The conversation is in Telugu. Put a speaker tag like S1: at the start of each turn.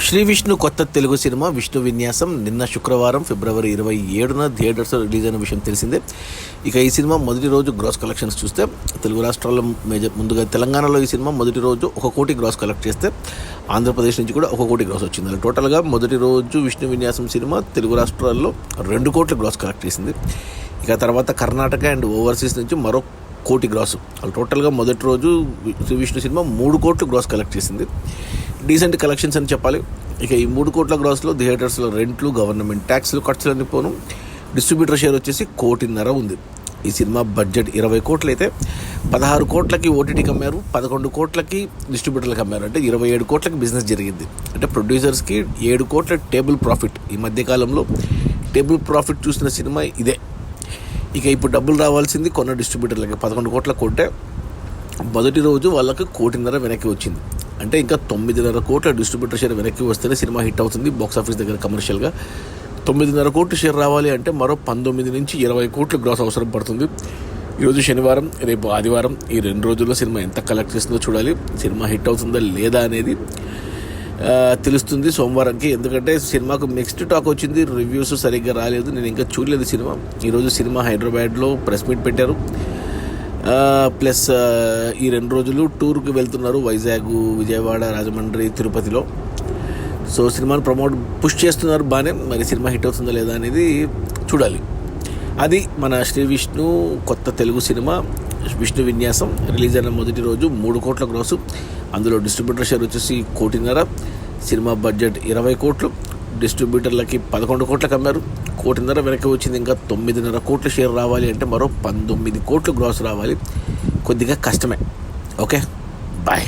S1: శ్రీ విష్ణు కొత్త తెలుగు సినిమా విష్ణు విన్యాసం నిన్న శుక్రవారం ఫిబ్రవరి 27న థియేటర్స్లో రిలీజ్ అయిన విషయం తెలిసిందే. ఇక ఈ సినిమా మొదటి రోజు గ్రాస్ కలెక్షన్స్ చూస్తే తెలుగు రాష్ట్రాల్లో ముందుగా తెలంగాణలో ఈ సినిమా మొదటి రోజు 1 కోటి గ్రాస్ కలెక్ట్ చేస్తే ఆంధ్రప్రదేశ్ నుంచి కూడా 1 కోటి గ్రాస్ వచ్చింది. టోటల్గా మొదటి రోజు విష్ణు విన్యాసం సినిమా తెలుగు రాష్ట్రాల్లో 2 కోట్ల గ్రాస్ కలెక్ట్ చేసింది. ఇక తర్వాత కర్ణాటక అండ్ ఓవర్సీస్ నుంచి మరో 1 కోటి గ్రాస్. టోటల్గా మొదటి రోజు శ్రీ విష్ణు సినిమా 3 కోట్లు గ్రాస్ కలెక్ట్ చేసింది. డీసెంట్ కలెక్షన్స్ అని చెప్పాలి. ఇక ఈ 3 కోట్ల గ్రాస్లో థియేటర్స్లో రెంట్లు, గవర్నమెంట్ ట్యాక్స్లు, ఖర్చులన్నీ పోను. డిస్ట్రిబ్యూటర్ షేర్ వచ్చేసి 1.5 కోటి ఉంది. ఈ సినిమా బడ్జెట్ 20 కోట్లు అయితే 16 కోట్లకి ఓటీటీకి అమ్మారు, 11 కోట్లకి డిస్ట్రిబ్యూటర్లకు అమ్మారు. అంటే 27 కోట్లకి బిజినెస్ జరిగింది. అంటే ప్రొడ్యూసర్స్కి 7 కోట్ల టేబుల్ ప్రాఫిట్. ఈ మధ్యకాలంలో టేబుల్ ప్రాఫిట్ చూసిన సినిమా ఇదే. ఇక ఇప్పుడు డబ్బులు రావాల్సింది కొన్న డిస్ట్రిబ్యూటర్లకి 11 కోట్ల కొంటే మొదటి రోజు వాళ్ళకి 1.5 కోటి వెనక్కి వచ్చింది. అంటే ఇంకా 9.5 కోట్ల డిస్ట్రిబ్యూటర్ షేర్ వెనక్కి వస్తేనే సినిమా హిట్ అవుతుంది. బాక్స్ ఆఫీస్ దగ్గర కమర్షియల్గా 9.5 కోట్ల షేర్ రావాలి అంటే మరో 19 నుంచి 20 కోట్ల గ్రాస్ అవసరం పడుతుంది. ఈరోజు శనివారం, రేపు ఆదివారం, ఈ 2 రోజుల్లో సినిమా ఎంత కలెక్ట్ చేస్తుందో చూడాలి. సినిమా హిట్ అవుతుందా లేదా అనేది తెలుస్తుంది సోమవారంకి. ఎందుకంటే సినిమాకు మిక్స్డ్ టాక్ వచ్చింది, రివ్యూస్ సరిగ్గా రాలేదు. నేను ఇంకా చూడలేదు సినిమా. ఈరోజు సినిమా హైదరాబాద్లో ప్రెస్ మీట్ పెట్టారు. ప్లస్ ఈ 2 రోజులు టూర్కి వెళ్తున్నారు. వైజాగ్, విజయవాడ, రాజమండ్రి, తిరుపతిలో. సో సినిమాను పుష్ చేస్తున్నారు బాగానే. మరి సినిమా హిట్ అవుతుందా లేదా అనేది చూడాలి. అది మన శ్రీ విష్ణు కొత్త తెలుగు సినిమా విష్ణు విన్యాసం రిలీజ్ అయిన మొదటి రోజు 3 కోట్ల గ్రాసు. అందులో డిస్ట్రిబ్యూటర్ షేర్ వచ్చేసి 1.5 కోటి. సినిమా బడ్జెట్ 20 కోట్లు. డిస్ట్రిబ్యూటర్లకి 11 కోట్లకు అమ్మారు, 1.5 కోటి వెనక్కి వచ్చింది. ఇంకా 9.5 కోట్ల షేర్ రావాలి అంటే మరో 19 కోట్లు గ్రాస్ రావాలి. కొద్దిగా కష్టమే. Okay, bye.